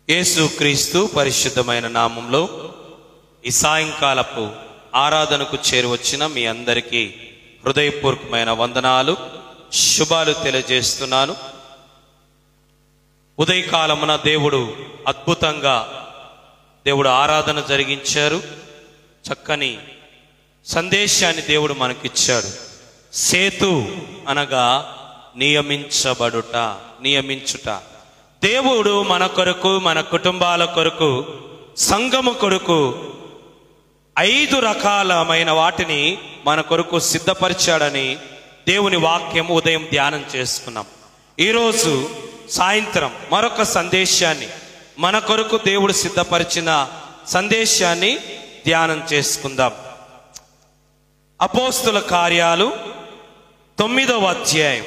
యేసుక్రీస్తు పరిశుద్ధమైన నామంలో ఈ సాయంకాలపు ఆరాధనకు చేరువచ్చిన మీ అందరికీ హృదయపూర్వకమైన వందనాలు, శుభాలు తెలియజేస్తున్నాను. ఉదయకాలమున దేవుడు అద్భుతంగా ఆరాధన జరిగించారు. చక్కని సందేశాన్ని దేవుడు మనకిచ్చాడు. సేతు అనగా నియమించుట. దేవుడు మన కొరకు, మన కుటుంబాల కొరకు, సంఘము కొరకు 5 రకాలమైన వాటిని మన కొరకు సిద్ధపరిచాడని దేవుని వాక్యం ఉదయం ధ్యానం చేసుకున్నాం. ఈరోజు సాయంత్రం మరొక సందేశాన్ని, మన కొరకు దేవుడు సిద్ధపరిచిన సందేశాన్ని ధ్యానం చేసుకుందాం. అపోస్తుల కార్యాలు 9వ అధ్యాయం.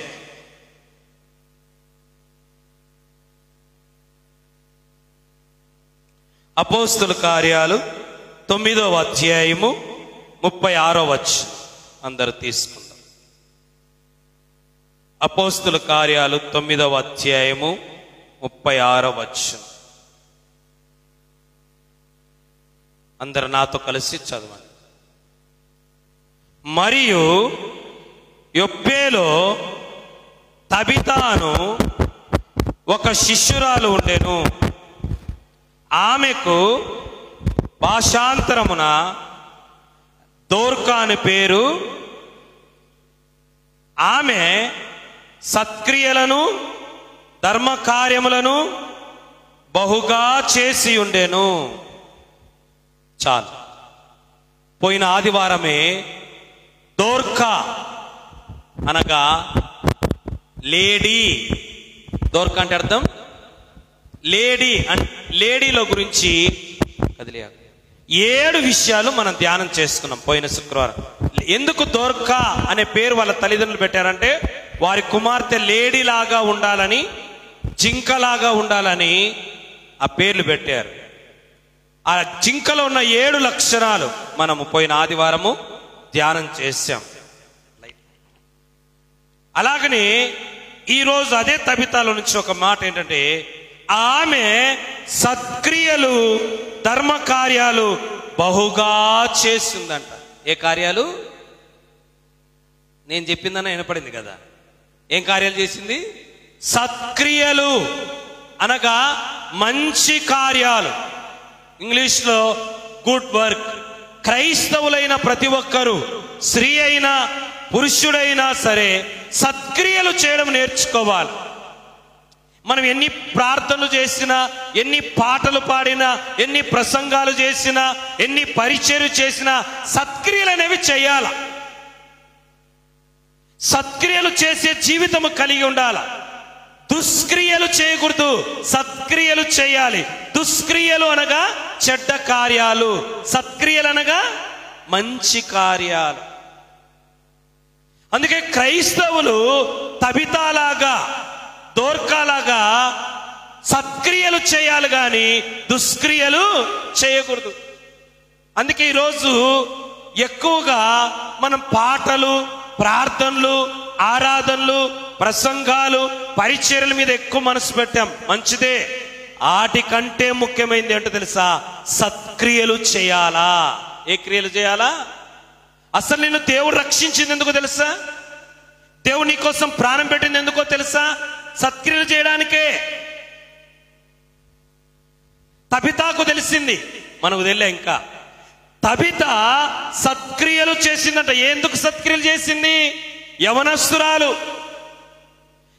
అపోస్తుల కార్యాలు 9వ అధ్యాయము 36వ వచనం అందరూ తీసుకుందాం. అపోస్తుల కార్యాలు 9వ అధ్యాయము 36వ వచనం అందరూ నాతో కలిసి చదవండి. మరియు యొప్పేలో తబితాను ఒక శిష్యురాలు ఉండెను. ఆమెకు భాషాంతరమున దోర్కా అని పేరు. ఆమె సత్క్రియలను ధర్మకార్యములను బహుగా చేసి ఉండెను. చాలు. పోయిన ఆదివారమే దోర్కా అనగా లేడీ. దోర్కా అంటే అర్థం లేడీ. లేడీలో గురించి 7 విషయాలు మనం ధ్యానం చేసుకున్నాం పోయిన శుక్రవారం. ఎందుకు దోర్కా అనే పేరు వాళ్ళ తల్లిదండ్రులు పెట్టారంటే, వారి కుమార్తె లేడీ లాగా ఉండాలని, జింకలాగా ఉండాలని ఆ పేర్లు పెట్టారు. ఆ జింకలో ఉన్న 7 లక్షణాలు మనము పోయిన ఆదివారము ధ్యానం చేశాం. అలాగనే ఈరోజు అదే తబితాలో నుంచి ఒక మాట ఏంటంటే, ఆమె సత్క్రియలు ధర్మకార్యాలు బహుగా చేస్తుందంట. ఏ కార్యాలు? నేను చెప్పిందన్న వినపడింది కదా. ఏం కార్యాలు చేసింది? సత్క్రియలు అనగా మంచి కార్యాలు. ఇంగ్లీష్లో గుడ్ వర్క్. క్రైస్తవులైన ప్రతి ఒక్కరూ, స్త్రీ అయినా పురుషుడైనా సరే, సత్క్రియలు చేయడం నేర్చుకోవాలి. మనం ఎన్ని ప్రార్థనలు చేసినా, ఎన్ని పాటలు పాడినా, ఎన్ని ప్రసంగాలు చేసినా, ఎన్ని పరిచర్యలు చేసినా సత్క్రియలు అనేవి చేయాల. సత్క్రియలు చేసే జీవితం కలిగి ఉండాల. దుష్క్రియలు చేయకూడదు, సత్క్రియలు చేయాలి. దుష్క్రియలు అనగా చెడ్డ కార్యాలు, సత్క్రియలు అనగా మంచి కార్యాలు. అందుకే క్రైస్తవులు తబితాలాగా, దోర్కాలాగా సత్క్రియలు చేయాలి కానీ దుష్క్రియలు చేయకూడదు. అందుకే ఈరోజు ఎక్కువగా మనం పాటలు, ప్రార్థనలు, ఆరాధనలు, ప్రసంగాలు, పరిచర్యల మీద ఎక్కువ మనసు పెట్టాం. మంచిదే. వాటికంటే ముఖ్యమైనది ఏంటో తెలుసా? సత్క్రియలు చేయాలా. ఏ క్రియలు చేయాలా? అసలు నిన్ను దేవుడు రక్షించింది ఎందుకో తెలుసా? దేవుడు నీ కోసం ప్రాణం పెట్టింది ఎందుకో తెలుసా? సత్క్రియలు చేయడానికే. తబితాకు తెలిసింది, మనకు తెలియ. ఇంకా తబిత సత్క్రియలు చేసిందంట. ఎందుకు సత్క్రియలు చేసింది? యవనస్తురాలు.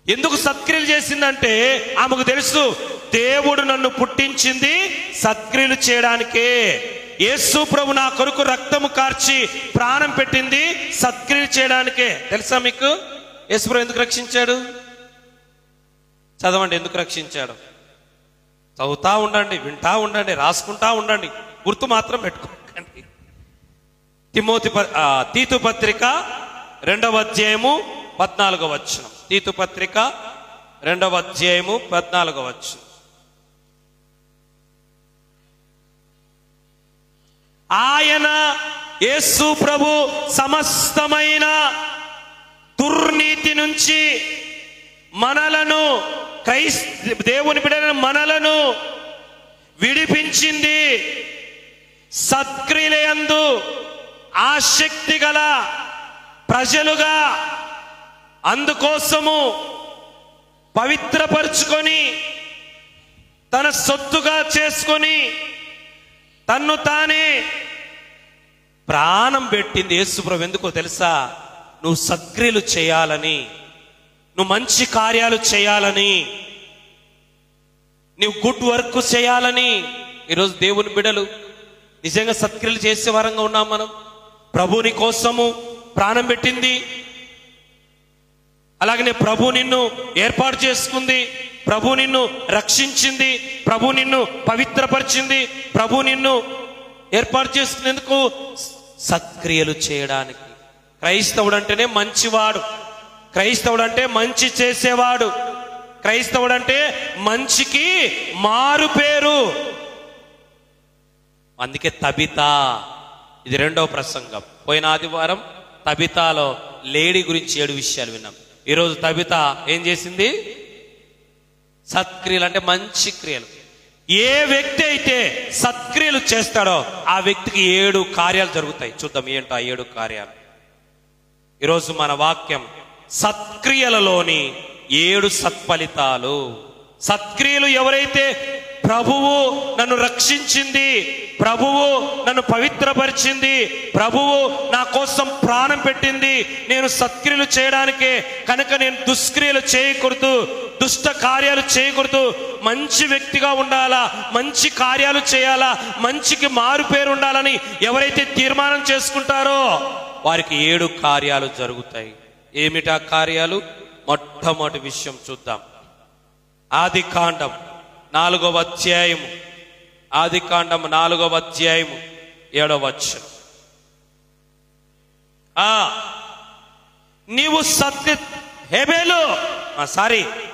ఎందుకు సత్క్రియలు చేసిందంటే, ఆమెకు తెలుసు దేవుడు నన్ను పుట్టించింది సత్క్రియలు చేయడానికే. యేసు ప్రభు నా కొరకు రక్తము కార్చి ప్రాణం పెట్టింది సత్క్రియలు చేయడానికే. తెలుసా మీకు యేసు ప్రభు ఎందుకు రక్షించాడు? చదవండి. ఎందుకు రక్షించాడు? చదువుతా ఉండండి, వింటా ఉండండి, రాసుకుంటా ఉండండి, గుర్తు మాత్రం పెట్టుకోకండి. తీతు పత్రిక 2వ అధ్యాయము 14వ వచనం. తీతు పత్రిక 2వ అధ్యాయము 14వ వచనం. ఆయన యేసు ప్రభు సమస్తమైన దుర్నీతి నుంచి మనలను, దేవుని బిడ్డలను మనలను విడిపించింది. సత్క్రియలందు ఆసక్తి గల ప్రజలుగా అందుకోసము పవిత్రపరుచుకొని తన సొత్తుగా చేసుకొని తన్ను తానే ప్రాణం పెట్టింది యేసుప్రభు. ఎందుకో తెలుసా? నువ్వు సత్క్రియలు చేయాలని, నువ్వు మంచి కార్యాలు చేయాలని, నువ్వు గుడ్ వర్క్ చేయాలని. ఈరోజు దేవుని బిడ్డలు నిజంగా సత్క్రియలు చేసే వారంగా ఉన్నాం మనం. ప్రభుని కోసము ప్రాణం పెట్టింది. అలాగనే ప్రభు నిన్ను ఏర్పాటు చేసుకుంది, ప్రభు నిన్ను రక్షించింది, ప్రభు నిన్ను పవిత్రపరిచింది, ప్రభు నిన్ను ఏర్పాటు చేసుకునేందుకు సత్క్రియలు చేయడానికి. క్రైస్తవుడు అంటేనే మంచివాడు, క్రైస్తవుడు అంటే మంచి చేసేవాడు, క్రైస్తవుడు అంటే మంచికి మారు పేరు. అందుకే తబితా, ఇది రెండవ ప్రసంగం. పోయిన ఆదివారం తబితాలో లేడీ గురించి 7 విషయాలు విన్నాం. ఈరోజు తబితా ఏం చేసింది? సత్క్రియలు అంటే మంచి క్రియలు. ఏ వ్యక్తి అయితే సత్క్రియలు చేస్తాడో ఆ వ్యక్తికి 7 కార్యాలు జరుగుతాయి. చూద్దాం ఏంటో ఆ 7 కార్యాలు. ఈరోజు మన వాక్యం సత్క్రియలలోని 7 సత్ఫలితాలు. సత్క్రియలు ఎవరైతే ప్రభువు నన్ను రక్షించింది, ప్రభువు నన్ను పవిత్రపరిచింది, ప్రభువు నా కోసం ప్రాణం పెట్టింది, నేను సత్క్రియలు చేయడానికే కనుక నేను దుష్క్రియలు చేయకూడదు, దుష్ట కార్యాలు చేయకూడదు, మంచి వ్యక్తిగా ఉండాలా, మంచి కార్యాలు చేయాలా, మంచికి మారు పేరు ఉండాలని ఎవరైతే తీర్మానం చేసుకుంటారో వారికి 7 కార్యాలు జరుగుతాయి. ఏమిటా కార్యాలు? మొట్టమొదటి విషయం చూద్దాం. ఆదికాండం 4వ అధ్యాయము, ఆదికాండం 4వ అధ్యాయము 7వ వచనం. నీవు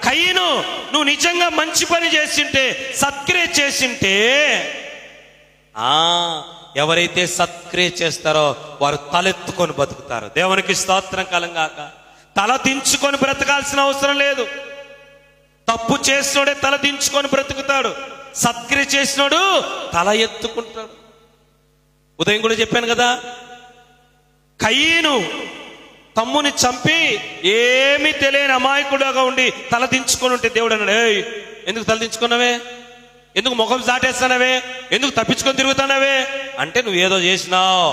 కయీను, నువ్వు నిజంగా మంచి పని చేసింటే, సత్క్రియ చేసింటే, ఎవరైతే సత్క్రియ చేస్తారో వారు తలెత్తుకొని బతుకుతారు. దేవునికి స్తోత్రం కలంగాక. తల దించుకొని బ్రతకాల్సిన అవసరం లేదు. తప్పు చేసినోడే తల దించుకొని బ్రతుకుతాడు, సత్క్రియ చేసినోడు తల ఎత్తుకుంటాడు. ఉదయం కూడా చెప్పాను కదా, కయీను తమ్ముని చంపి ఏమీ తెలియని అమాయకుడుగా ఉండి తల దించుకొని ఉంటే దేవుడు అన్నాడు, ఏయ్ ఎందుకు తల దించుకున్నావే, ఎందుకు ముఖం దాటేస్తానవే, ఎందుకు తప్పించుకొని తిరుగుతానవే అంటే నువ్వు ఏదో చేసినావు.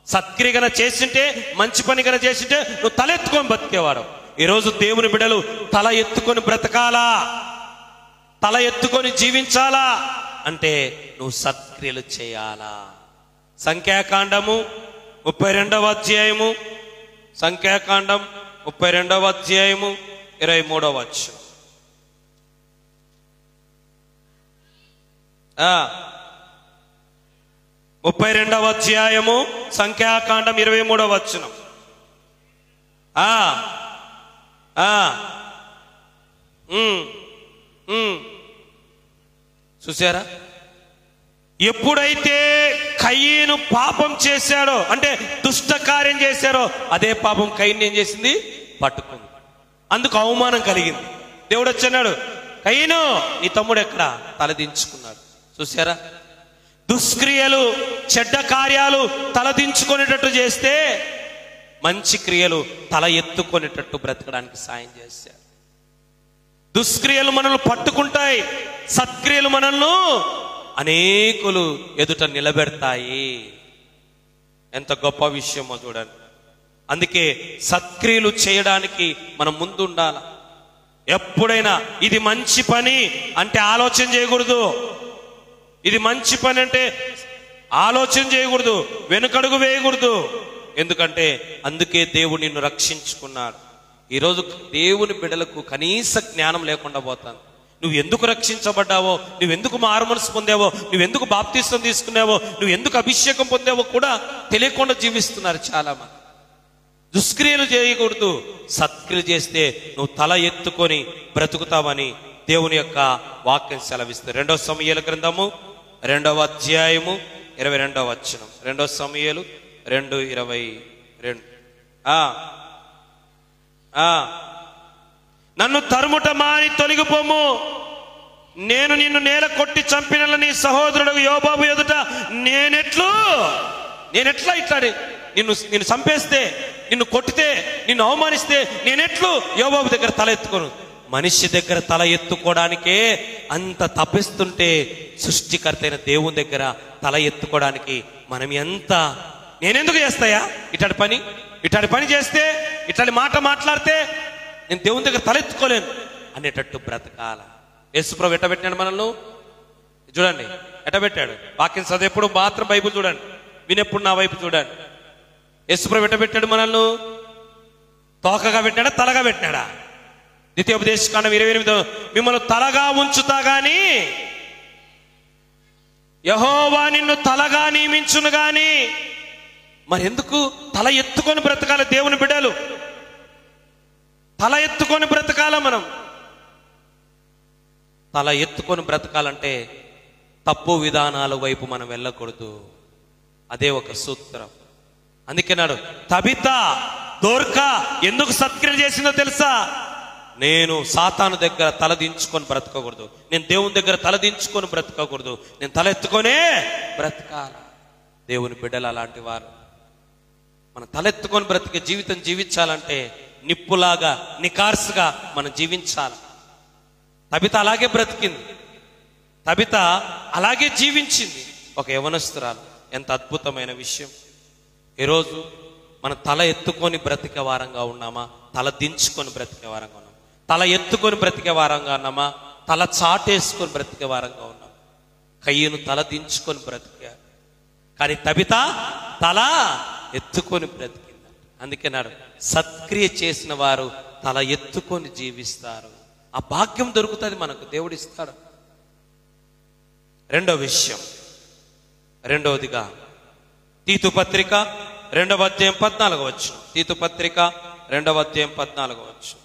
సత్క్రియ గన చేసింటే, మంచి పని గన చేసింటే నువ్వు తల ఎత్తుకొని బతికేవాడు. ఈరోజు దేవుని బిడ్డలు తల ఎత్తుకొని బ్రతకాలా, తల ఎత్తుకొని జీవించాలా అంటే నువ్వు సత్క్రియలు చేయాలా. సంఖ్యాకాండము 32వ అధ్యాయము, సంఖ్యాకాండం 32వ అధ్యాయము 23వ వచనం. 32వ అధ్యాయము సంఖ్యాకాండం 23వ వచనం. చూసారా? ఎప్పుడైతే కయీను పాపం చేశాడో, అంటే దుష్ట కార్యం చేశారో, అదే పాపం కయీను ఏం చేసింది? పట్టుకుంది. అందుకు అవమానం కలిగింది. దేవుడు వచ్చన్నాడు, కయీను నీ తమ్ముడు ఎక్కడ? తలదించుకున్నాడు. చూసారా? దుష్క్రియలు, చెడ్డ కార్యాలు తలదించుకునేటట్టు చేస్తే, మంచి క్రియలు తల ఎత్తుకునేటట్టు బ్రతకడానికి సాయం చేశారు. దుష్క్రియలు మనల్ని పట్టుకుంటాయి, సత్క్రియలు మనల్ని అనేకులు ఎదుట నిలబెడతాయి. ఎంత గొప్ప విషయమో చూడండి. అందుకే సత్క్రియలు చేయడానికి మనం ముందు ఉండాలి. ఎప్పుడైనా ఇది మంచి పని అంటే ఆలోచన చేయకూడదు. ఇది మంచి పని అంటే ఆలోచన చేయకూడదు, వెనుకడుగు వేయకూడదు. ఎందుకంటే అందుకే దేవుడు నిన్ను రక్షించుకున్నాడు. ఈరోజు దేవుని బిడ్డలకు కనీస జ్ఞానం లేకుండా పోతాను. నువ్వు ఎందుకు రక్షించబడ్డావో, నువ్వెందుకు మారుమనసు పొందావో, నువ్వెందుకు బాప్తిస్తం తీసుకున్నావో, నువ్వు ఎందుకు అభిషేకం పొందావో కూడా తెలియకుండా జీవిస్తున్నారు చాలా మంది. దుష్క్రియలు చేయకూడదు, సత్క్రియలు చేస్తే నువ్వు తల ఎత్తుకొని బ్రతుకుతావని దేవుని యొక్క వాక్యం సెలవిస్తుంది. 2వ సమూయేలు గ్రంథము 2వ అధ్యాయము 22వ వచనం. 2వ సమూయేలు 2:22. నన్ను తరుముట మాని తొలగిపోము, నేను నిన్ను నేల కొట్టి చంపిన నీ సహోదరుడు యోబాబు ఎదుట నేనెట్లా ఇట్లాడి నిన్ను చంపేస్తే, నిన్ను కొట్టితే, నిన్ను అవమానిస్తే నేనెట్లు యోబాబు దగ్గర తల ఎత్తుకోను? మనిషి దగ్గర తల ఎత్తుకోవడానికే అంత తప్పిస్తుంటే సృష్టికర్త అయిన దేవుని దగ్గర తల ఎత్తుకోవడానికి మనం ఎంత, నేనెందుకు చేస్తాయా ఇట్లాంటి పని చేస్తే, ఇట్లాంటి మాట మాట్లాడితే నేను దేవుని దగ్గర తల ఎత్తుకోలేను అనేటట్టు బ్రతకాల. యేసుప్రభు ఎట్టబెట్టాడు మనల్ని? చూడండి ఎట్టబెట్టాడు. వాక్యం చదివేప్పుడు మాత్రం బైబిల్ చూడండి, వినేప్పుడు నా వైపు చూడండి. యేసుప్రభు ఎట్టబెట్టాడు మనల్ని? తోకగా పెట్టాడా, తలగా పెట్టాడా? ద్వితీయోపదేశకాండం 28 మిమ్మల్ని తలగా ఉంచుతా గాని యెహోవా నిన్ను తలగా నియమించును గాని. మరి ఎందుకు తల ఎత్తుకొని బ్రతకాలి? దేవుని బిడ్డలు తల ఎత్తుకొని బ్రతకాల. మనం తల ఎత్తుకొని బ్రతకాలంటే తప్పు విధానాల వైపు మనం వెళ్ళకూడదు. అదే ఒక సూత్రం. అందుకేనాడు తబిత దోర్కా ఎందుకు సత్క్రియ చేసిందో తెలుసా? నేను సాతాను దగ్గర తలదించుకొని బ్రతకకూడదు, నేను దేవుని దగ్గర తలదించుకొని బ్రతకకూడదు, నేను తల ఎత్తుకొనే బ్రతకాల. దేవుని బిడ్డలు అలాంటి వారు. మన తలెత్తుకొని బ్రతికే జీవితం జీవించాలంటే నిప్పులాగా నికార్సుగా మనం జీవించాలి. తబిత అలాగే బ్రతికింది, తబిత అలాగే జీవించింది, ఒక యవనస్తురాలు. ఎంత అద్భుతమైన విషయం. ఈరోజు మన తల ఎత్తుకొని బ్రతికే వారంగా ఉన్నామా, తల దించుకొని బ్రతికే వారంగా ఉన్నామా? తల ఎత్తుకొని బ్రతికే వారంగా ఉన్నామా, తల చాటేసుకొని బ్రతికే వారంగా ఉన్నామా? కయ్యను తల దించుకొని బ్రతికా, కానీ తబిత తల ఎత్తుకొని బ్రతికింది. అందుకే నాడు సత్క్రియ చేసిన వారు తల ఎత్తుకొని జీవిస్తారు. ఆ భాగ్యం దొరుకుతుంది మనకు, దేవుడిస్తాడు. రెండో విషయం, రెండవదిగా తీతు పత్రిక 2వ అధ్యాయం 14వ వచనం. తీతు పత్రిక 2వ అధ్యాయం 14వ వచనం.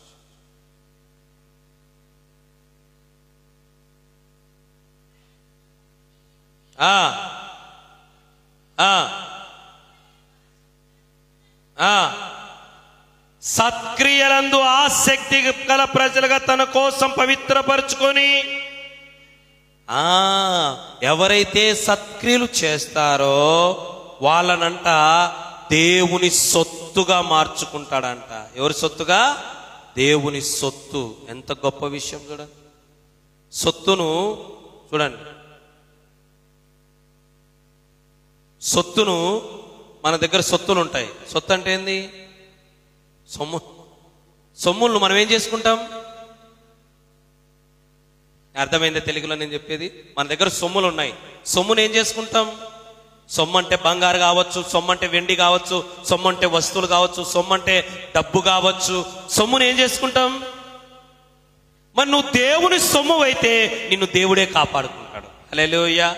సత్క్రియలందు ఆసక్తి గల ప్రజలుగా తన కోసం పవిత్రపరచుకొని, ఎవరైతే సత్క్రియలు చేస్తారో వాళ్ళనంట దేవుని సొత్తుగా మార్చుకుంటాడంట. ఎవరి సొత్తుగా? దేవుని సొత్తు. ఎంత గొప్ప విషయం చూడండి. సొత్తును చూడండి, సొత్తును మన దగ్గర సొత్తులు ఉంటాయి. సొత్తు అంటే ఏంది? సొమ్ములను మనం ఏం చేసుకుంటాం? అర్థమైందా తెలుగులో నేను చెప్పేది? మన దగ్గర సొమ్ములు ఉన్నాయి, సొమ్మును ఏం చేసుకుంటాం? సొమ్ము అంటే బంగారు కావచ్చు, సొమ్ము అంటే వెండి కావచ్చు, సొమ్ము అంటే వస్తువులు కావచ్చు, సొమ్ము అంటే డబ్బు కావచ్చు. సొమ్మును ఏం చేసుకుంటాం? మరి నువ్వు దేవుని సొమ్ము అయితే నిన్ను దేవుడే కాపాడుకుంటాడు. హల్లెలూయా.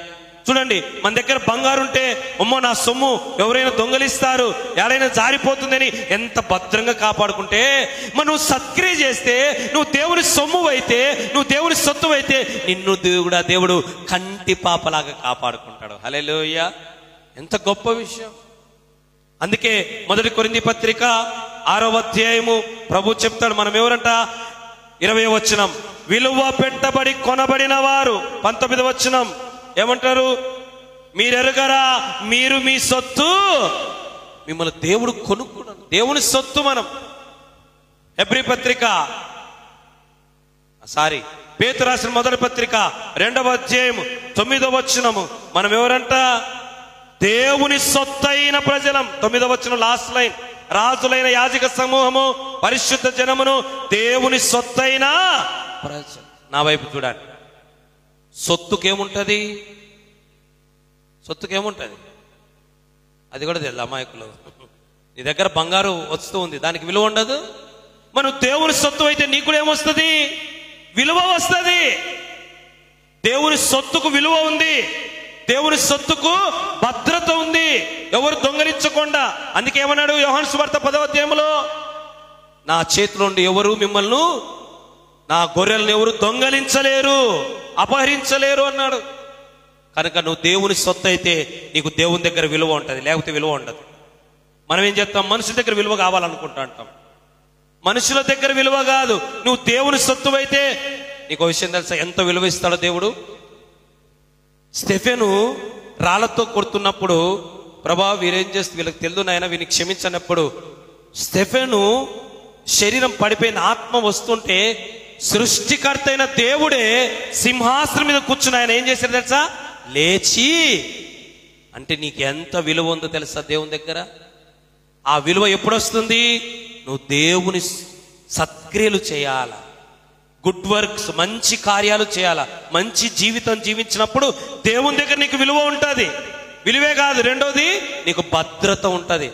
చూడండి, మన దగ్గర బంగారు ఉంటే అమ్మో నా సొమ్ము ఎవరైనా దొంగలిస్తారు, ఎవరైనా జారిపోతుందని ఎంత భద్రంగా కాపాడుకుంటే, మరి నువ్వు సత్క్రియ చేస్తే నువ్వు దేవుని సొమ్ము అయితే, నువ్వు దేవుని సొత్తు అయితే నిన్ను దేవుడు కంటి పాపలాగా కాపాడుకుంటాడు. హల్లెలూయా. ఎంత గొప్ప విషయం. అందుకే 1 కొరింథీ పత్రిక 6వ అధ్యాయము ప్రభు చెప్తాడు, మనం ఎవరంట? 20వ వచనం, విలువ పెట్టబడి కొనబడిన వారు. 19వ వచనం ఏమంటారు? మీరెరుగరా మీరు మీ సొత్తు, మిమ్మల్ని దేవుడు కొనుక్కున్నాడు. దేవుని సొత్తు మనం. హెబ్రీ పత్రిక పేతురు రాసిన 1వ పత్రిక 2వ అధ్యాయం 9వ వచనము, మనం ఎవరంట? దేవుని సొత్తైన ప్రజలం. 9వ వచనం లాస్ట్ లైన్, రాజులైన యాజక సమూహము, పరిశుద్ధ జనమును, దేవుని సొత్తైన ప్రజలు. నా వైపు చూడండి. సొత్తుకేముంటది? సొత్తుకేముంటది? అది కూడా తెలుసు అమాయకులు. నీ దగ్గర బంగారు వస్తూ ఉంది, దానికి విలువ ఉండదు. మనం దేవుని సొత్తు అయితే నీకు కూడా ఏమొస్తుంది? విలువ వస్తుంది. దేవుని సొత్తుకు విలువ ఉంది, దేవుని సొత్తుకు భద్రత ఉంది, ఎవరు దొంగలించకుండా. అందుకే ఏమన్నాడు యోహాను సువార్త 10వ అధ్యాయంలో? నా చేతిలో నుండి ఎవరు మిమ్మల్ని, నా గొర్రెలను ఎవరు దొంగలించలేరు, అపహరించలేరు అన్నాడు. కనుక నువ్వు దేవుని సొత్తు అయితే నీకు దేవుని దగ్గర విలువ ఉంటుంది, లేకపోతే విలువ ఉండదు. మనం ఏం చేస్తాం? మనుషుల దగ్గర విలువ కావాలనుకుంటా అంటాం. మనుషుల దగ్గర విలువ కాదు. నువ్వు దేవుని సొత్తు అయితే నీకు విషయం తెలుసా ఎంత విలువ ఇస్తాడో దేవుడు? స్టెఫెను రాళ్లతో కొడుతున్నప్పుడు, ప్రభా వీరేం చేస్తే వీళ్ళకి తెలుదు నాయన వీరిని క్షమించినప్పుడు, స్టెఫెను శరీరం పడిపోయిన, ఆత్మ వస్తుంటే సృష్టికర్త అయిన దేవుడే సింహాసనం మీద కూర్చుని ఆయన ఏం చేశారు తెలుసా? లేచి. అంటే నీకు ఎంత విలువ ఉందో తెలుసా దేవుని దగ్గర? ఆ విలువ ఎప్పుడు వస్తుంది? నువ్వు దేవుని సత్క్రియలు చేయాల, గుడ్ వర్క్స్, మంచి కార్యాలు చేయాల, మంచి జీవితం జీవించినప్పుడు దేవుని దగ్గర నీకు విలువ ఉంటుంది. విలువే కాదు, రెండోది నీకు భద్రత ఉంటుంది.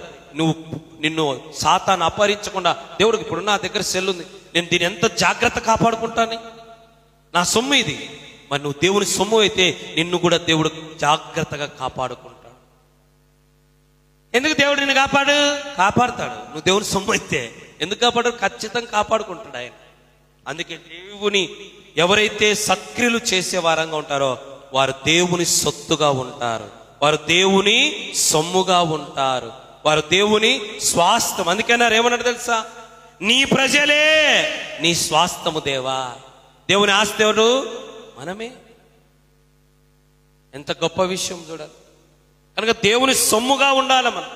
నిన్ను సాతాను అపహరించకుండా, దేవుడికి ఇప్పుడు నా దగ్గర సెల్ ఉంది, నేను దీన్ని ఎంత జాగ్రత్త కాపాడుకుంటాను, నా సొమ్ము ఇది. మరి నువ్వు దేవుని సొమ్ము అయితే నిన్ను కూడా దేవుడు జాగ్రత్తగా కాపాడుకుంటాడు. ఎందుకు దేవుడు నిన్ను కాపాడుతాడు? నువ్వు దేవుని సొమ్ము అయితే ఎందుకు కాపాడు? ఖచ్చితంగా కాపాడుకుంటాడు ఆయన. అందుకే దేవుని ఎవరైతే సత్క్రియలు చేసే వారంగా ఉంటారో వారు దేవుని సొత్తుగా ఉంటారు, వారు దేవుని సొమ్ముగా ఉంటారు, వారు దేవుని స్వాస్థ్యం. అందుకన్నారు ఏమన్నాడు తెలుసా? నీ ప్రజలే నీ స్వాస్థ్యము దేవా. దేవుని ఆస్తి ఎవరు? మనమే. ఎంత గొప్ప విషయం చూడాలి. కనుక దేవుని సొమ్ముగా ఉండాలి మనం.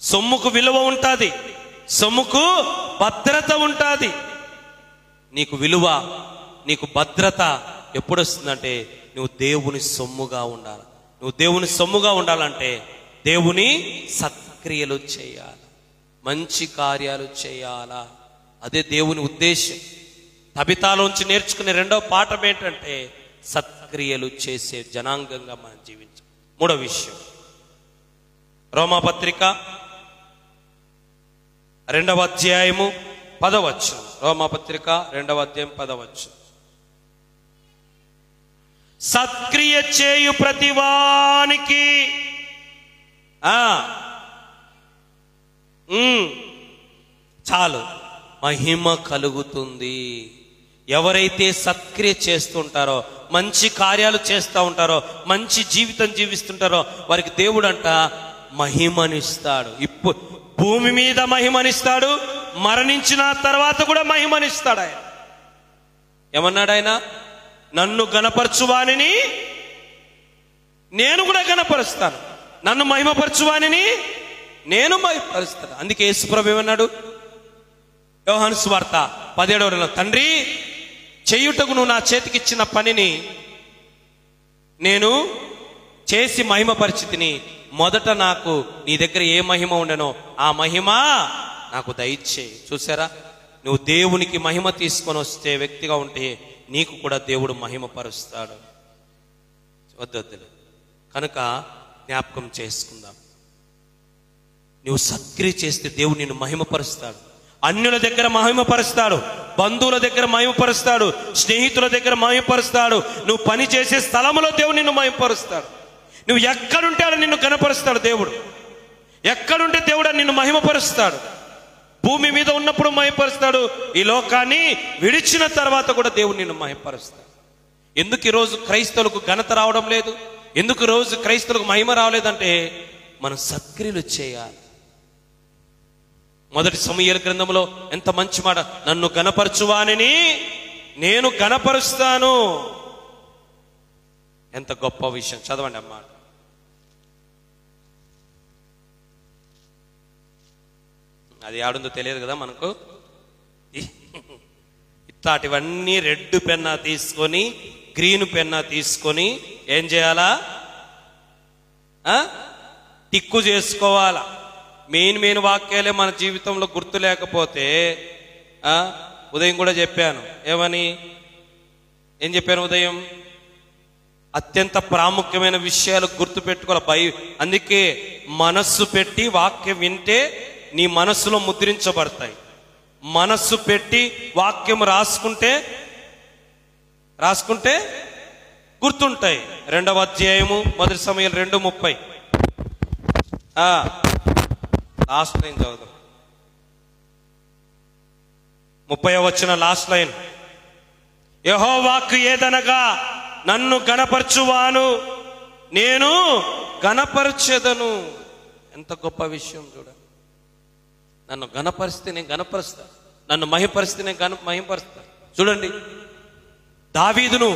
సొమ్ముకు విలువ ఉంటుంది, సొమ్ముకు భద్రత ఉంటుంది. నీకు విలువ, నీకు భద్రత ఎప్పుడు వస్తుందంటే నువ్వు దేవుని సొమ్ముగా ఉండాలి. నువ్వు దేవుని సొమ్ముగా ఉండాలంటే దేవుని సత్క్రియలు చేయాలి, మంచి కార్యాలు చేయాలా. అదే దేవుని ఉద్దేశం. తబితాలోంచి నేర్చుకునే రెండవ పాఠం ఏంటంటే సత్క్రియలు చేసే జనాంగంగా మనం జీవించాలి. మూడో విషయం, రోమాపత్రిక 2వ అధ్యాయము 10వ వచనం. రోమాపత్రిక 2వ అధ్యాయం 10వ వచనం. సత్క్రియ చేయు ప్రతివానికి చాలు మహిమ కలుగుతుంది. ఎవరైతే సత్క్రియ చేస్తుంటారో, మంచి కార్యాలు చేస్తూ ఉంటారో, మంచి జీవితం జీవిస్తుంటారో వారికి దేవుడు అంట మహిమనిస్తాడు. ఇప్పుడు భూమి మీద మహిమనిస్తాడు, మరణించిన తర్వాత కూడా మహిమనిస్తాడు. ఆయన ఏమన్నాడు? ఆయన నన్ను గణపరచువానిని నేను కూడా గణపరుస్తాను, నన్ను మహిమపరచువానిని నేను మహిమపరుస్తాను. అందుకే యేసుప్రభు ఏమన్నాడు? యోహాను సువార్త 17వ, తండ్రి చేయుటకు నువ్వు నా చేతికి ఇచ్చిన పనిని నేను చేసి మహిమ పరిస్థితిని మొదట నాకు నీ దగ్గర ఏ మహిమ ఉండనో ఆ మహిమ నాకు దయచేయి. చూసారా, నువ్వు దేవునికి మహిమ తీసుకొని వస్తే వ్యక్తిగా ఉంటే నీకు కూడా దేవుడు మహిమ పరుస్తాడు. వద్దు కనుక జ్ఞాపకం చేసుకుందాం. నువ్వు సత్క్రియ చేస్తే దేవుడు నిన్ను మహిమపరుస్తాడు. అన్యుల దగ్గర మహిమపరుస్తాడు, బంధువుల దగ్గర మహిమపరుస్తాడు, స్నేహితుల దగ్గర మహిమపరుస్తాడు. నువ్వు పని చేసే స్థలంలో దేవుడు నిన్ను మహిమపరుస్తాడు. నువ్వు ఎక్కడుంటే ఆడ నిన్ను కనపరుస్తాడు దేవుడు. ఎక్కడుంటే దేవుడు నిన్ను మహిమపరుస్తాడు. భూమి మీద ఉన్నప్పుడు మహిమపరుస్తాడు, ఈ లోకాన్ని విడిచిన తర్వాత కూడా దేవుడు నిన్ను మహిమపరుస్తాడు. ఎందుకు ఈరోజు క్రైస్తవులకు ఘనత రావడం లేదు? ఎందుకు రోజు క్రైస్తవులకు మహిమ రావలేదంటే మనం సత్క్రియలు చేయాలి. మొదటి సమూయేలు గ్రంథంలో ఎంత మంచి మాట, నన్ను గణపరచువానిని నేను గణపరుస్తాను. ఎంత గొప్ప విషయం. చదవండి అమ్మా. అది ఆడుందో తెలియదు కదా మనకు. ఇట్లాంటివన్నీ రెడ్ పెన్నా తీసుకొని, గ్రీన్ పెన్నా తీసుకొని ఏం చేయాలా? టిక్కు చేసుకోవాలా. మెయిన్ వాక్యాలే మన జీవితంలో గుర్తు లేకపోతే, ఉదయం కూడా చెప్పాను, ఏం చెప్పాను ఉదయం? అత్యంత ప్రాముఖ్యమైన విషయాలు గుర్తు పెట్టుకోవాలి. అందుకే మనస్సు పెట్టి వాక్యం వింటే నీ మనస్సులో ముద్రించబడతాయి. మనస్సు పెట్టి వాక్యం రాసుకుంటే గుర్తుంటాయి. 2వ అధ్యాయము మొదటి సమూయేలు 2:30. లాస్ట్ లైన్ చదువుదాం. 30వ వచనం లాస్ట్ లైన్. యెహోవా వాక్కు ఏదనగా నన్ను గణపరచువాను నేను గణపరచెదను. ఎంత గొప్ప విషయం చూడ. నన్ను గణపరిస్తే నేను గణపరుస్తా, నన్ను మహిమపరిస్తే నేను మహిమపరుస్తా. చూడండి, దావీదును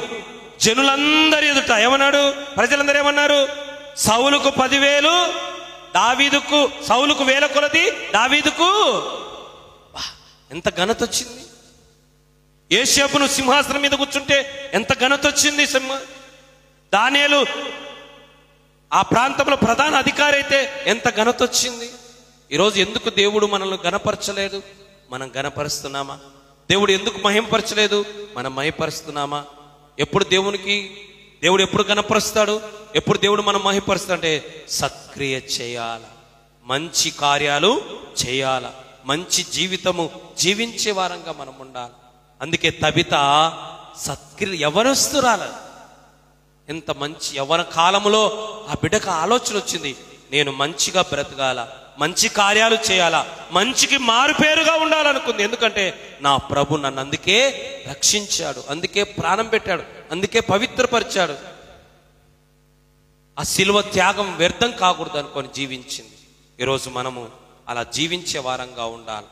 జనులందరి ఎదుట ఏమన్నాడు? ప్రజలందరూ ఏమన్నారు? సౌలుకు 10,000, సౌలుకు 1,000 కొలది, దావీదుకు ఎంత ఘనత వచ్చింది. యోసేపును సింహాసనం మీద కూర్చుంటే ఎంత ఘనత వచ్చింది. దానియేలు ఆ ప్రాంతంలో ప్రధాన అధికారి అయితే ఎంత ఘనత వచ్చింది. ఈరోజు ఎందుకు దేవుడు మనల్ని ఘనపరచలేదు? మనం ఘనపరుస్తున్నామా? దేవుడు ఎందుకు మహిమపరచలేదు? మనం మహిమపరుస్తున్నామా? దేవుడు ఎప్పుడు ఘనపరుస్తాడు? ఎప్పుడు దేవుడు మనం మహిమపరుస్తాడు అంటే సత్క్రియ చేయాల, మంచి కార్యాలు చేయాల, మంచి జీవితము జీవించే వారంగా మనం ఉండాలి. అందుకే తబిత సత్క్రియ యవనస్తురాల, ఎంత మంచి యవ్వన కాలంలో ఆ బిడ్డకు ఆలోచన వచ్చింది, నేను మంచిగా బ్రతకాల, మంచి కార్యాలు చేయాలా, మంచికి మారుపేరుగా ఉండాలనుకుంది. ఎందుకంటే నా ప్రభు నన్ను అందుకే రక్షించాడు, అందుకే ప్రాణం పెట్టాడు, అందుకే పవిత్రపరిచాడు. ఆ శిలువ త్యాగం వ్యర్థం కాకూడదు అనుకొని జీవించింది. ఈరోజు మనము అలా జీవించే వారంగా ఉండాలి.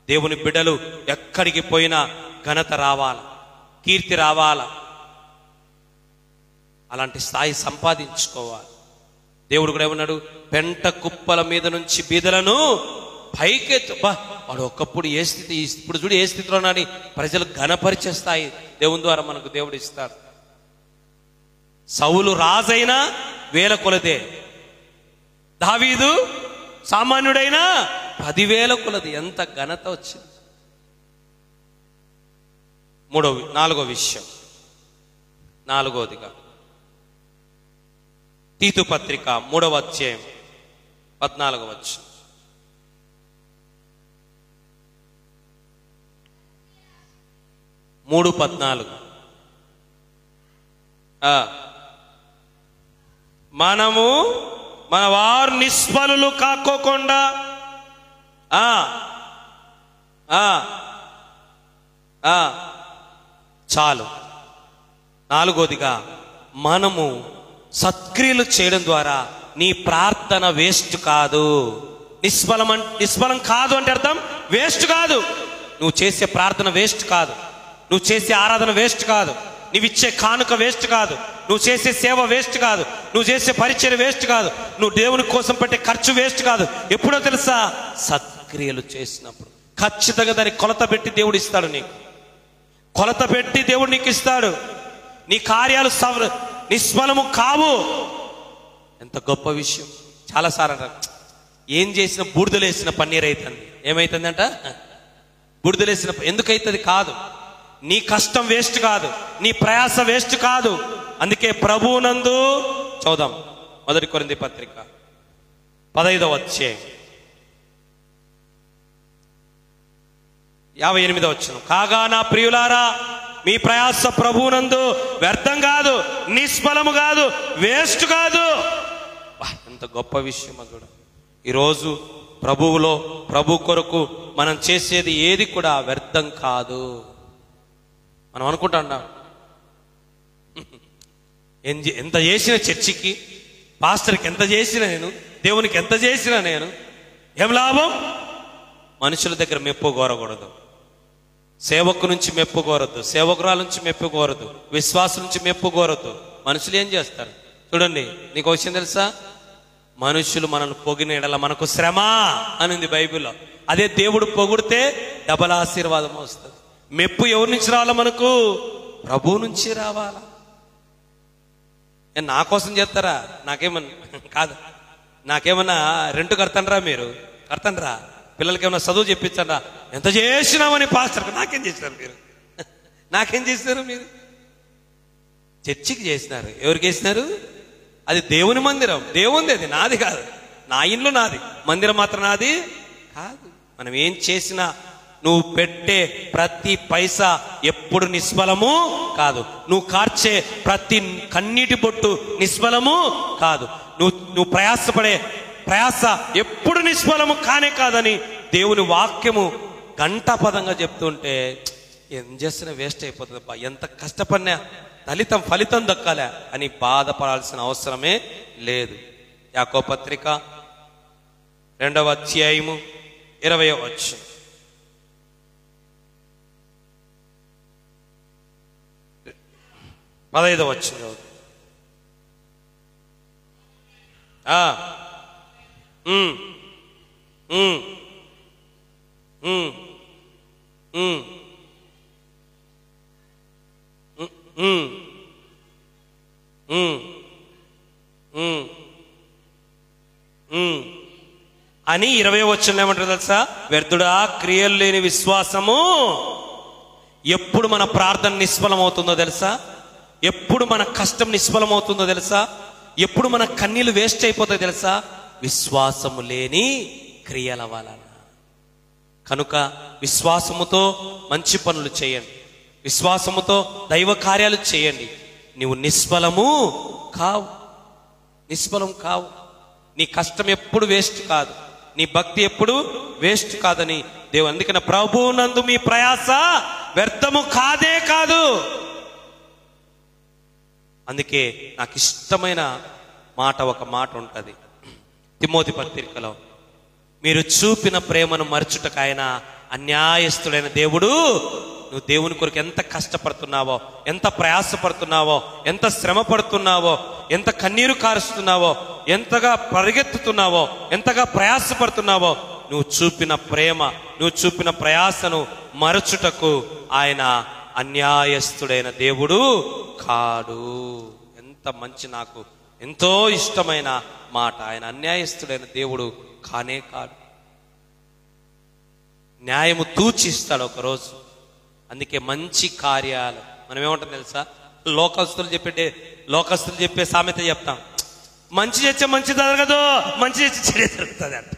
దేవుని బిడ్డలు ఎక్కడికి పోయినా ఘనత రావాల, కీర్తి రావాల, అలాంటి స్థాయి సంపాదించుకోవాలి. దేవుడు కూడా ఏమన్నాడు? పెంట కుప్పల మీద నుంచి బీదలను పైకెత్తు. వాడు ఒకప్పుడు ఏ స్థితి, ఇప్పుడు చూడు ఏ స్థితిలో నాని ప్రజలు ఘనపరిచే స్థాయి దేవుని ద్వారా మనకు దేవుడు ఇస్తాడు. సౌలు రాజైనా 1,000 కొలదే, దావీదు సామాన్యుడైనా 10,000 కొలది. ఎంత ఘనత వచ్చింది. నాలుగో విషయం, నాలుగోదిగా తీతు పత్రిక 3వ అధ్యాయం 14వ వచనం. మనము మన వారు నిష్ఫలులు కాకోకుండా చాలు. నాలుగోదిగా మనము సత్క్రియలు చేయడం ద్వారా నీ ప్రార్థన వేస్ట్ కాదు. నిష్ఫలం కాదు అంటే అర్థం వేస్ట్ కాదు. నువ్వు చేసే ప్రార్థన వేస్ట్ కాదు, నువ్వు చేసే ఆరాధన వేస్ట్ కాదు, నువ్వు ఇచ్చే కానుక వేస్ట్ కాదు, నువ్వు చేసే సేవ వేస్ట్ కాదు, నువ్వు చేసే పరిచర్య వేస్ట్ కాదు, నువ్వు దేవుని కోసం పెట్టే ఖర్చు వేస్ట్ కాదు. ఎప్పుడో తెలుసా? సత్క్రియలు చేసినప్పుడు ఖచ్చితంగా దాన్ని కొలత పెట్టి దేవుడు ఇస్తాడు. నీకు కొలత పెట్టి దేవుడు నీకు ఇస్తాడు. నీ కార్యాలు నిష్ఫలము కావు. ఎంత గొప్ప విషయం. చాలాసార్లు అంటారు, ఏం చేసిన బూడిదలేసిన పన్నీర్ అవుతుంది. ఏమైతుందంట? బూడిదలేసిన. ఎందుకైతుంది? కాదు, నీ కష్టం వేస్ట్ కాదు, నీ ప్రయాస వేస్ట్ కాదు. అందుకే ప్రభువునందు చదుదాం 1 కొరింథీ పత్రిక 15వ అధ్యాయం 58వ వచనం. కాగా నా ప్రియులారా, మీ ప్రయాస ప్రభువునందు వ్యర్థం కాదు, నిష్ఫలము కాదు, వేస్ట్ కాదు. ఎంత గొప్ప విషయం కూడా. ఈరోజు ప్రభువులో, ప్రభు కొరకు మనం చేసేది ఏది కూడా వ్యర్థం కాదు. మనం అనుకుంటున్నాం ఎంత చేసిన చర్చికి, పాస్టర్కి ఎంత చేసిన నేను, దేవునికి ఎంత చేసిన నేను, ఏం లాభం? మనుషుల దగ్గర మెప్పు కోరకూడదు, సేవకు నుంచి మెప్పు కోరద్దు, సేవకురాల నుంచి మెప్పు కోరద్దు, విశ్వాసం నుంచి మెప్పు కోరద్దు. మనుషులు ఏం చేస్తారు చూడండి. నీకు విషయం తెలుసా? మనుషులు మనల్ని పొగిన ఎడల మనకు శ్రమ అనింది బైబిల్లో. అదే దేవుడు పొగిడితే డబల్ ఆశీర్వాదం వస్తుంది. మెప్పు ఎవరి నుంచి రావాలా? మనకు ప్రభువు నుంచి రావాలా. నా కోసం చేస్తారా? నాకేమన్నా కాదు, నాకేమన్నా రెంట్ కడతానరా? మీరు కడతానరా? పిల్లలకి ఏమన్నా చదువు చెప్పించండి. ఎంత చేసినామని పాస్టర్కి నాకేం చేసినారు మీరు? నాకేం చేసినారు మీరు? చర్చికి చేసినారు. ఎవరికి చేసినారు? అది దేవుని మందిరం, దేవుంది, అది నాది కాదు. నా ఇల్లు నాది, మందిరం మాత్రం నాది కాదు. మనం ఏం చేసినా నువ్వు పెట్టే ప్రతి పైసా ఎప్పుడు నిష్ఫలము కాదు. నువ్వు కార్చే ప్రతి కన్నీటి బొట్టు నిష్ఫలము కాదు. నువ్వు ప్రయాసపడే ప్రయాస ఎప్పుడు నిష్ఫలము కానే కాదని దేవుని వాక్యము గంటాపదంగా చెప్తుంటే ఏం చేస్తున్నా వేస్ట్ అయిపోతుంది. ఎంత కష్టపడినా ఫలితం దక్కాలే అని బాధపడాల్సిన అవసరమే లేదు. యాకోబు పత్రిక 2వ అధ్యాయము 20వ వచనం. 15వ వచనం. అని 20వ వచనంలో ఏమంటారు తెలుసా? వ్యర్థుడా, క్రియలు లేని విశ్వాసము ఎప్పుడు మన ప్రార్థన నిష్ఫలమవుతుందో తెలుసా? ఎప్పుడు మన కష్టం నిష్ఫలమవుతుందో తెలుసా? ఎప్పుడు మన కన్నీళ్ళు వేస్ట్ అయిపోతాయో తెలుసా? విశ్వాసము లేని క్రియల వలన. కనుక విశ్వాసముతో మంచి పనులు చేయండి, విశ్వాసముతో దైవ కార్యాలు చేయండి. నీవు నిష్ఫలము కావు, నిష్ఫలం కావు. నీ కష్టం ఎప్పుడు వేస్ట్ కాదు, నీ భక్తి ఎప్పుడు వేస్ట్ కాదని దేవుడు. అందుకని ప్రభువునందు మీ ప్రయాస వ్యర్థము కాదే కాదు. అందుకే నాకు ఇష్టమైన మాట, ఒక మాట ఉంటుంది తిమోతి పత్రికలో, మీరు చూపిన ప్రేమను మరచుటకు ఆయన అన్యాయస్తుడైన దేవుడు. నువ్వు దేవుని కొరకు ఎంత కష్టపడుతున్నావో, ఎంత ప్రయాసపడుతున్నావో, ఎంత శ్రమ పడుతున్నావో, ఎంత కన్నీరు కారుస్తున్నావో, ఎంతగా పరిగెత్తుతున్నావో, ఎంతగా ప్రయాసపడుతున్నావో, నువ్వు చూపిన ప్రేమ, నువ్వు చూపిన ప్రయాసను మరచుటకు ఆయన అన్యాయస్తుడైన దేవుడు కాడు. ఎంత మంచి, నాకు ఎంతో ఇష్టమైన మాట. ఆయన అన్యాయస్తుడైన దేవుడు కానే కాడు. న్యాయము తూచిస్తాడు ఒకరోజు. అందుకే మంచి కార్యాలు మనం ఏమంటాం తెలుసా? లోకస్తులు చెప్పే సామెత చెప్తాం, మంచి చేస్తే మంచి జరగదు, మంచి చేస్తే చెడే జరుగుతుంది అంట.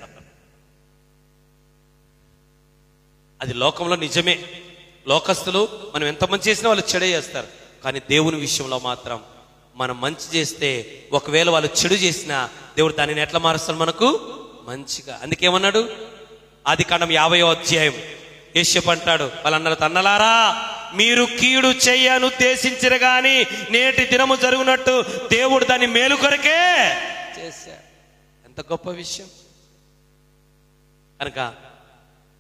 అది లోకంలో నిజమే. లోకస్తులు మనం ఎంత మంచి చేసినా వాళ్ళు చెడే చేస్తారు. కానీ దేవుని విషయంలో మాత్రం మనం మంచి చేస్తే, ఒకవేళ వాళ్ళు చెడు చేసినా దేవుడు దానిని ఎట్లా మారుస్తాడు? మనకు మంచిగా. అందుకేమన్నాడు? ఆదికాండం 50వ అధ్యాయం యేషపు అంటాడు, వాళ్ళన్నారు, తన్నలారా మీరు కీడు చెయ్యను ఉద్దేశించరు గాని నేటి దినము జరుగునట్టు దేవుడు దాన్ని మేలు కొరకే చేశాడు. ఎంత గొప్ప విషయం. కనుక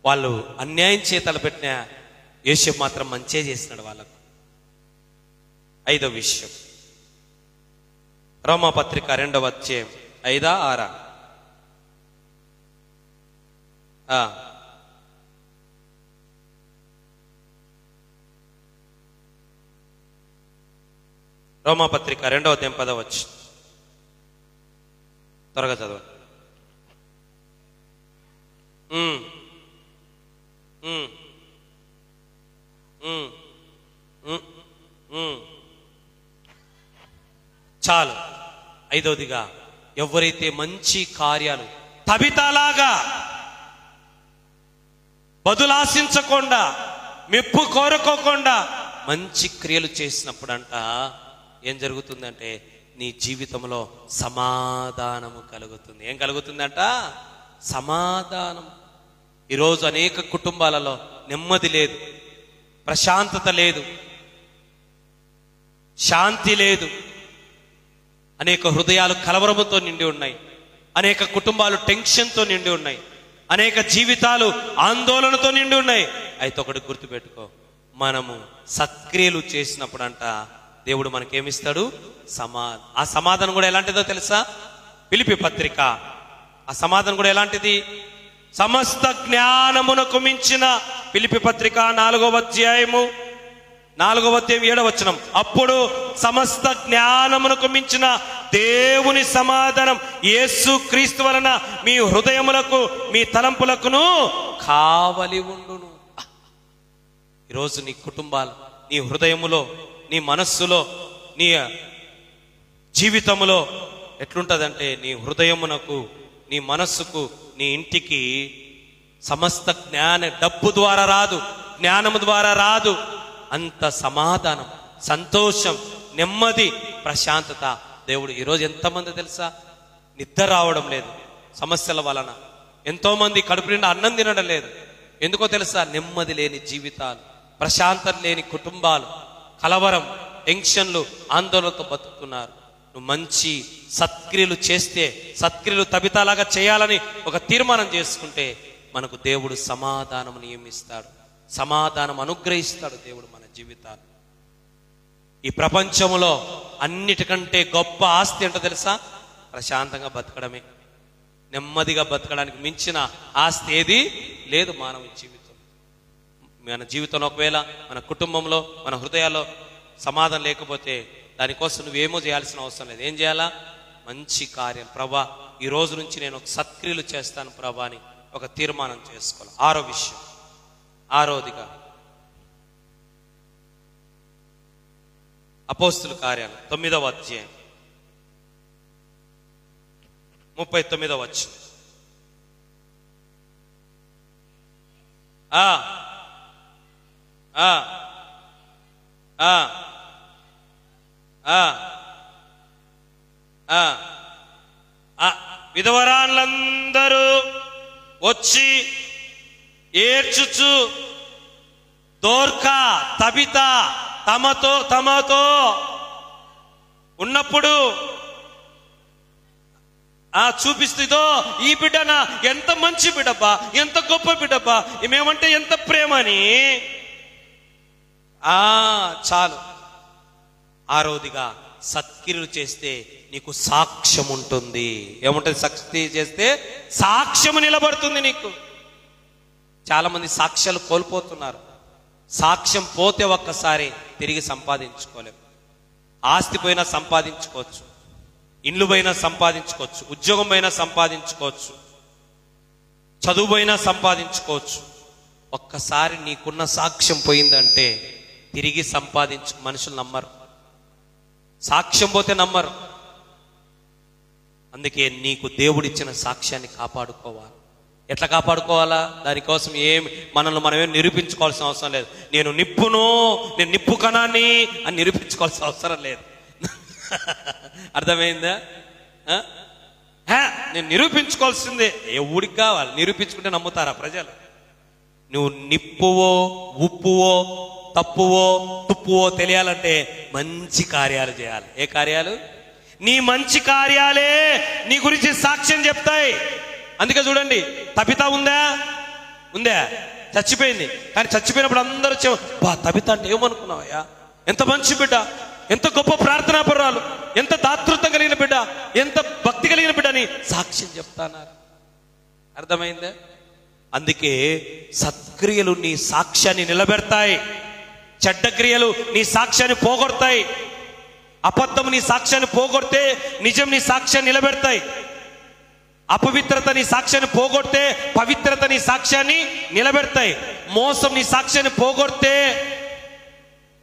వాళ్ళు అన్యాయం చేతలు పెట్టిన యేషపు మాత్రం మంచే చేసినాడు వాళ్ళకు. 5వ విషయం, రోమాపత్రిక 2వ అధ్యాయం 5, 6. రోమాపత్రిక 2వ అధ్యాయం 10వ వచనం. త్వరగా చదవండి. చాలు. 5వదిగా, ఎవరైతే మంచి కార్యాలు తబితలాగా బదులాశించకుండా, మెప్పు కోరుకోకుండా మంచి క్రియలు చేసినప్పుడంట ఏం జరుగుతుందంటే నీ జీవితంలో సమాధానము కలుగుతుంది. ఏం కలుగుతుందంట? సమాధానం. ఈరోజు అనేక కుటుంబాలలో నెమ్మది లేదు, ప్రశాంతత లేదు, శాంతి లేదు. అనేక హృదయాలు కలవరముతో నిండి ఉన్నాయి, అనేక కుటుంబాలు టెన్షన్తో నిండి ఉన్నాయి, అనేక జీవితాలు ఆందోళనతో నిండి ఉన్నాయి. అయితే ఒకటి గుర్తుపెట్టుకో, మనము సత్క్రియలు చేసినప్పుడంట దేవుడు మనకేమిస్తాడు? ఆ సమాధానం కూడా ఎలాంటిదో తెలుసా? ఫిలిప్పీ పత్రిక ఆ సమాధానం కూడా ఎలాంటిది? సమస్త జ్ఞానమునకు మించిన, ఫిలిప్పీ పత్రిక 4వ అధ్యాయం 7వ వచనం, అప్పుడు సమస్త జ్ఞానమునకు మించిన దేవుని సమాధానం యేసు క్రీస్తు వలన మీ హృదయములకు, మీ తలంపులకును కావలి ఉండును. ఈరోజు నీ కుటుంబాలు, నీ హృదయములో, నీ మనస్సులో, నీ జీవితములో ఎట్లుంటదంటే, నీ హృదయమునకు, నీ మనస్సుకు, నీ ఇంటికి సమస్త డబ్బు ద్వారా రాదు, జ్ఞానము ద్వారా రాదు. అంత సమాధానం, సంతోషం, నెమ్మది, ప్రశాంతత దేవుడు. ఈరోజు ఎంతమంది తెలుసా నిద్ర రావడం లేదు సమస్యల వలన. ఎంతో మంది కడుపు నిండా అన్నం తినడం లేదు. ఎందుకో తెలుసా? నెమ్మది లేని జీవితాలు, ప్రశాంతత లేని కుటుంబాలు, కలవరం, టెన్షన్లు, ఆందోళనతో బతుకుతున్నారు. నువ్వు మంచి సత్క్రియలు చేస్తే, సత్క్రియలు తబితలాగా చేయాలని ఒక తీర్మానం చేసుకుంటే మనకు దేవుడు సమాధానం నియమిస్తాడు, సమాధానం అనుగ్రహిస్తాడు దేవుడు మన జీవితాలు. ఈ ప్రపంచంలో అన్నిటికంటే గొప్ప ఆస్తి ఏంటో తెలుసా? ప్రశాంతంగా బతకడమే. నెమ్మదిగా బతకడానికి మించిన ఆస్తి ఏది లేదు మానవ జీవితం. మన జీవితంలో ఒకవేళ మన కుటుంబంలో మన హృదయాల్లో సమాధానం లేకపోతే దానికోసం నువ్వేమో చేయాల్సిన అవసరం లేదు. ఏం చేయాలా? మంచి కార్యం. ప్రభా, ఈ రోజు నుంచి నేను ఒక సత్క్రియలు చేస్తాను ప్రభా అని ఒక తీర్మానం చేసుకోవాలి. ఆరో విషయం, ఆరోదిగా అపోస్తుల కార్యాలు 9వ అధ్యాయం 39వ వచనం. విధవరాళ్ళందరూ వచ్చి ఏడ్చుచు దోర్కా తబిత తమతో ఉన్నప్పుడు చూపిస్తూ, ఇదో ఈ బిడ్డనా, ఎంత మంచి బిడ్డబ్బా, ఎంత గొప్ప బిడ్డబ్బా, మేమంటే ఎంత ప్రేమని. చాలు. ఆరోదిగా సత్క్రియలు చేస్తే నీకు సాక్ష్యం ఉంటుంది. ఏముంటుంది? సత్క్రియ చేస్తే సాక్ష్యము నిలబడుతుంది నీకు. చాలా మంది సాక్ష్యాలు కోల్పోతున్నారు. సాక్ష్యం పోతే ఒక్కసారి తిరిగి సంపాదించుకోలేము. ఆస్తి పోయినా సంపాదించుకోవచ్చు, ఇండ్లు పోయినా సంపాదించుకోవచ్చు, ఉద్యోగం పోయినా సంపాదించుకోవచ్చు, చదువు పోయినా సంపాదించుకోవచ్చు. ఒక్కసారి నీకున్న సాక్ష్యం పోయిందంటే తిరిగి మనుషులు నమ్మరు. సాక్ష్యం పోతే నమ్మరు. అందుకే నీకు దేవుడిచ్చిన సాక్ష్యాన్ని కాపాడుకోవాలి. ఎట్లా కాపాడుకోవాలా? దానికోసం మనమేం నిరూపించుకోవాల్సిన అవసరం లేదు. నేను నిప్పు కణాన్ని అని నిరూపించుకోవాల్సిన అవసరం లేదు. అర్థమైందా? నేను నిరూపించుకోవాల్సిందే. ఊడికి కావాలి. నిరూపించుకుంటే నమ్ముతారా ప్రజలు? నువ్వు నిప్పువో ఉప్పువో తప్పువో తుప్పువో తెలియాలంటే మంచి కార్యాలు చేయాలి. ఏ కార్యాలు? నీ మంచి కార్యాలే నీ గురించి సాక్ష్యం చెప్తాయి. అందుకే చూడండి, తబిత ఉందా? చచ్చిపోయింది. కానీ చచ్చిపోయినప్పుడు అందరూ తబిత అంటే ఏమనుకున్నావయ్యా, ఎంత మంచి బిడ్డ, ఎంత గొప్ప ప్రార్థనాపరురాలు, ఎంత దాతృత్వం కలిగిన బిడ్డ, ఎంత భక్తి కలిగిన బిడ్డ అని సాక్ష్యం చెప్తాన్నారు. అర్థమైందా? అందుకే సత్క్రియలు నీ సాక్ష్యాన్ని నిలబెడతాయి. చెడ్డ క్రియలు నీ సాక్ష్యాన్ని పోగొడతాయి. అబద్ధం నీ సాక్ష్యాన్ని పోగొడితే నిజం నీ సాక్ష్యాన్ని నిలబెడతాయి. అపవిత్రత నీ సాక్ష్యాన్ని పోగొడితే పవిత్రత నీ సాక్ష్యాన్ని నిలబెడతాయి. మోసం నీ సాక్ష్యాన్ని పోగొడితే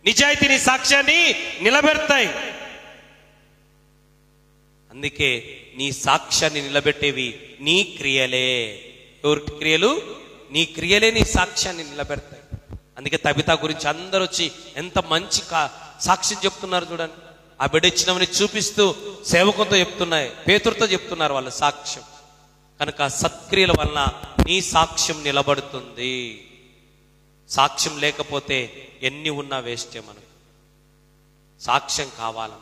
నిజాయితీ నీ సాక్ష్యాన్ని నిలబెడతాయి. అందుకే నీ సాక్ష్యాన్ని నిలబెట్టేవి నీ క్రియలే. ఎవరి క్రియలు? నీ క్రియలే నీ సాక్ష్యాన్ని నిలబెడతాయి. అందుకే తబిత గురించి అందరూ వచ్చి ఎంత మంచి సాక్ష్యం చెప్తున్నారు చూడండి. ఆ బిడ్డ ఇచ్చినవని చూపిస్తూ సేవకులతో చెప్తున్నాయి, పేతురుతో చెప్తున్నారు వాళ్ళ సాక్ష్యం. కనుక సత్క్రియల వలన నీ సాక్ష్యం నిలబడుతుంది. సాక్ష్యం లేకపోతే ఎన్ని ఉన్నా వేస్టే. మనకు సాక్ష్యం కావాలి.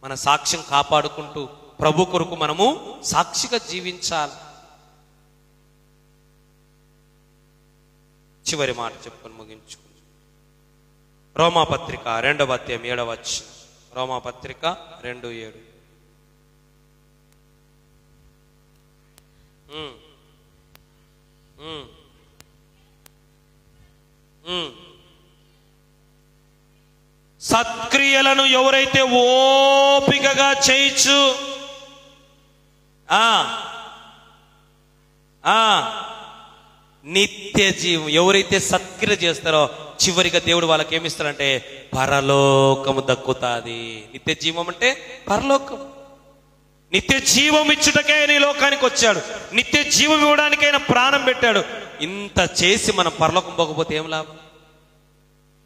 మన సాక్ష్యం కాపాడుకుంటూ ప్రభు కొరకు మనము సాక్షిగా జీవించాలి. చివరి మాట చెప్పుకొని ముగించుకుందాం. రోమాపత్రిక 2వ అధ్యాయం 7వ వచనం. రోమాపత్రిక 2:7. సత్క్రియలను ఎవరైతే ఓపికగా చేయొచ్చు, నిత్య జీవం. ఎవరైతే సత్క్రియ చేస్తారో చివరిగా దేవుడు వాళ్ళకి ఏమిస్తాడంటే పరలోకము దక్కుతాది. నిత్య జీవం అంటే పరలోకం. నిత్య జీవం ఇచ్చుటకే ఆయన ఈ లోకానికి వచ్చాడు. నిత్య జీవం ఇవ్వడానికి ఆయన ప్రాణం పెట్టాడు. ఇంత చేసి మనం పరలోకం పోకపోతే ఏం లాభం?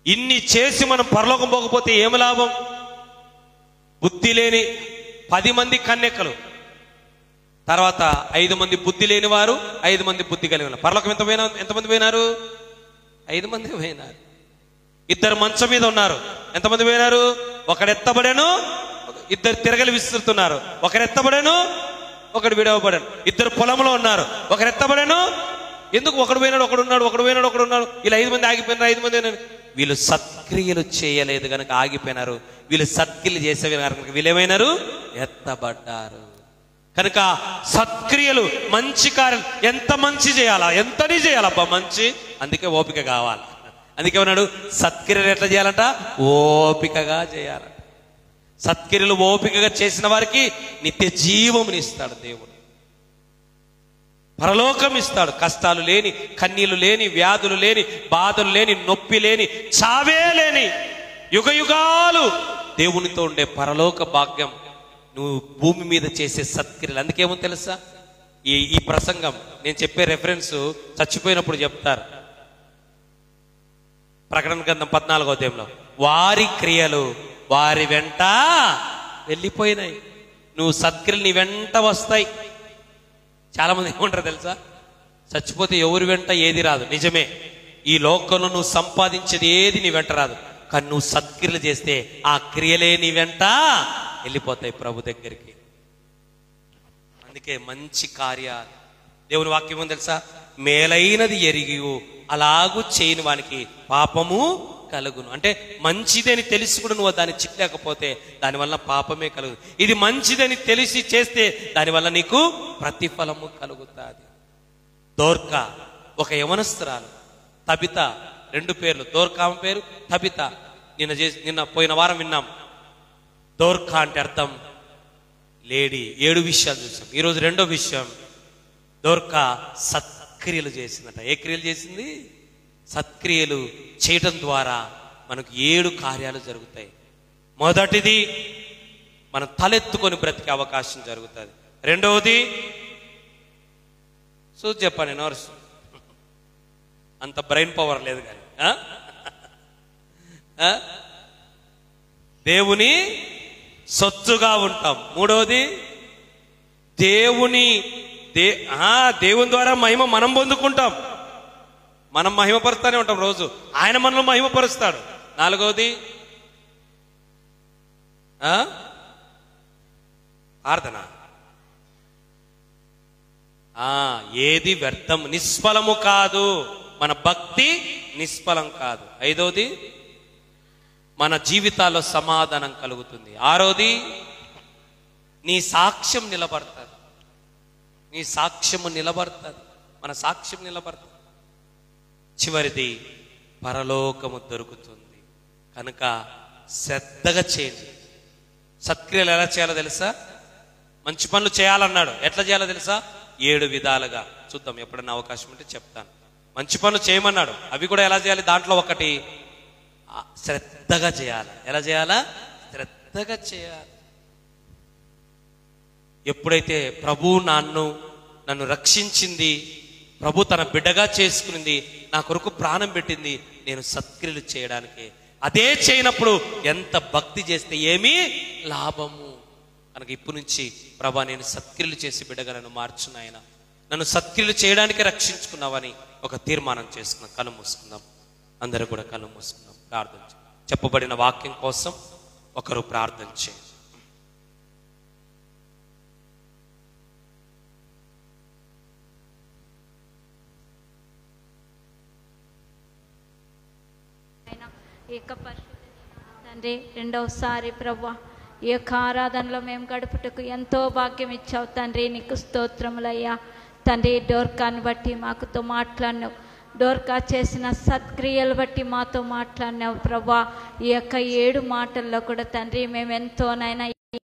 ఇన్ని చేసి మనం పరలోకం పోకపోతే ఏం లాభం? బుద్ధి లేని 10 మంది కన్యకలు, తర్వాత 5 మంది బుద్ధి లేని వారు, 5 మంది బుద్ధి కలిగిన వారు. పరలోకం ఎంతమంది పోయినారు? 5 మంది పోయినారు. 2 మంచం మీద ఉన్నారు. ఎంతమంది పోయినారు? ఒకడు ఎత్తబడాను, 2 తిరగలి విసురుతున్నారు. ఒకరు ఎత్తబడాను, ఒకడు విడవబడాను. 2 పొలంలో ఉన్నారు. ఒకరు ఎత్తబడాను. ఎందుకు? ఒకడు పోయినాడు, ఒకడు ఉన్నాడు, ఒకడు పోయినాడు, ఒకడు ఉన్నాడు. ఇలా 5 మంది ఆగిపోయినారు, 5 మంది. వీళ్ళు సత్క్రియలు చేయలేదు కనుక ఆగిపోయినారు. వీళ్ళు సత్క్రియలు చేసే కనుక వీళ్ళేమైనారు? ఎత్తబడ్డారు. కనుక సత్క్రియలు, మంచి కార్యాలు, ఎంత మంచి చేయాలా, ఎంతని చేయాలబ్బా మంచి. అందుకే ఓపిక కావాలి. అందుకే ఉన్నాడు సత్క్రియలు ఎట్లా చేయాలంట? ఓపికగా చేయాలంట. సత్క్రియలు ఓపికగా చేసిన వారికి నిత్య జీవమునిస్తాడు దేవుడు, పరలోకం ఇస్తాడు. కష్టాలు లేని, కన్నీళ్లు లేని, వ్యాధులు లేని, బాధలు లేని, నొప్పి లేని, చావే లేని యుగ యుగాలు దేవునితో ఉండే పరలోక భాగ్యం నువ్వు భూమి మీద చేసే సత్క్రియలు. అందుకేమో తెలుసా, ఈ ప్రసంగం నేను చెప్పే రెఫరెన్స్ చచ్చిపోయినప్పుడు చెప్తారు. ప్రకటన గ్రంథం 14వ అధ్యాయంలో వారి క్రియలు వారి వెంట వెళ్ళిపోయినాయి. నువ్వు సత్క్రియలు నీ వెంట వస్తాయి. చాలా మంది ఏమంటారు తెలుసా, చచ్చిపోతే ఎవరి వెంట ఏది రాదు. నిజమే, ఈ లోకంలో నువ్వు సంపాదించేది ఏది నీ వెంట రాదు. కానీ నువ్వు సత్క్రియలు చేస్తే ఆ క్రియలే నీ వెంట వెళ్ళిపోతాయి ప్రభు దగ్గరికి. అందుకే మంచి కార్యాలు, దేవుని వాక్యం ఏమో తెలుసా, మేలైనది ఎరిగి అలాగూ చేయని వానికి పాపము కలుగును. అంటే మంచిదని తెలిసి కూడా నువ్వు దాన్ని చిక్కలేకపోతే దానివల్ల పాపమే కలుగును. ఇది మంచిదని తెలిసి చేస్తే దానివల్ల నీకు ప్రతిఫలము కలుగుతుంది. దోర్కా ఒక యవనస్తురాలు, తబిత, 2 పేర్లు. దోర్కా ఆమె పేరు, తబిత. నిన్న పోయిన వారం విన్నాం. దోర్కా అంటే అర్థం లేడీ. 7 విషయాలు చూసాం. ఈరోజు 2వ విషయం, దోర్కా సత్క్రియలు చేసిందట. ఏ క్రియలు చేసింది? సత్క్రియలు చేయటం ద్వారా మనకు 7 కార్యాలు జరుగుతాయి. మొదటిది, మనం తలెత్తుకొని బ్రతికే అవకాశం జరుగుతుంది. రెండవది, చెప్పండి నర్సు, అంత బ్రెయిన్ పవర్ లేదు కానీ, దేవుని సొత్తుగా ఉంటాం. మూడవది, దేవుని ద్వారా మహిమ మనం పొందుకుంటాం. మనం మహిమపరుస్తూనే ఉంటాం రోజు, ఆయన మనలో మహిమపరుస్తాడు. నాలుగవది ప్రార్థన. ఏది వ్యర్థం, నిష్ఫలము కాదు. మన భక్తి నిష్ఫలం కాదు. ఐదవది, మన జీవితాల్లో సమాధానం కలుగుతుంది. ఆరోది, నీ సాక్ష్యం నిలబడుతుంది. నీ సాక్ష్యము నిలబడుతుంది, మన సాక్ష్యం నిలబడుతుంది. చివరిది, పరలోకము దొరుకుతుంది. కనుక శ్రద్ధగా చేయండి. సత్క్రియలు ఎలా చేయాలో తెలుసా? మంచి పనులు చేయాలన్నాడు. ఎట్లా చేయాలో తెలుసా? 7 విధాలుగా. చూద్దాం, ఎప్పుడైనా అవకాశం ఉంటే చెప్తాను. మంచి పనులు చేయమన్నాడు, అవి కూడా ఎలా చేయాలి? దాంట్లో ఒకటి, శ్రద్ధగా చేయాలి. ఎలా చేయాలా? శ్రద్ధగా చేయాలి. ఎప్పుడైతే ప్రభు నన్ను రక్షించింది, ప్రభు తన బిడ్డగా చేసుకునింది, నా కొరకు ప్రాణం పెట్టింది, నేను సత్క్రియలు చేయడానికి. అదే చేయనప్పుడు ఎంత భక్తి చేస్తే ఏమీ లాభము. కనుక ఇప్పటి నుంచి ప్రభా నేను సత్క్రియలు చేసి బిడ్డగా నన్ను మార్చున్నాయన, నన్ను సత్క్రియలు చేయడానికి రక్షించుకున్నావని ఒక తీర్మానం చేసుకున్నాం. కళ్ళు మూసుకుందాం, అందరూ కూడా కళ్ళు మూసుకుందాం. ప్రార్థన చెప్పబడిన వాక్యం కోసం ఒకరు ప్రార్థన చేయండి. తండ్రి, రెండవసారి ప్రభా ఈ యొక్క ఆరాధనలో మేము గడుపుటకు ఎంతో భాగ్యం ఇచ్చావు తండ్రి. నీకు స్తోత్రములయ్యా తండ్రి. డోర్కాను బట్టి మాకుతో మాట్లాడినావు, డోర్కా చేసిన సత్క్రియలు బట్టి మాతో మాట్లాడినావు ప్రభా. ఈ యొక్క 7 మాటల్లో కూడా తండ్రి మేము ఎంతోనైనా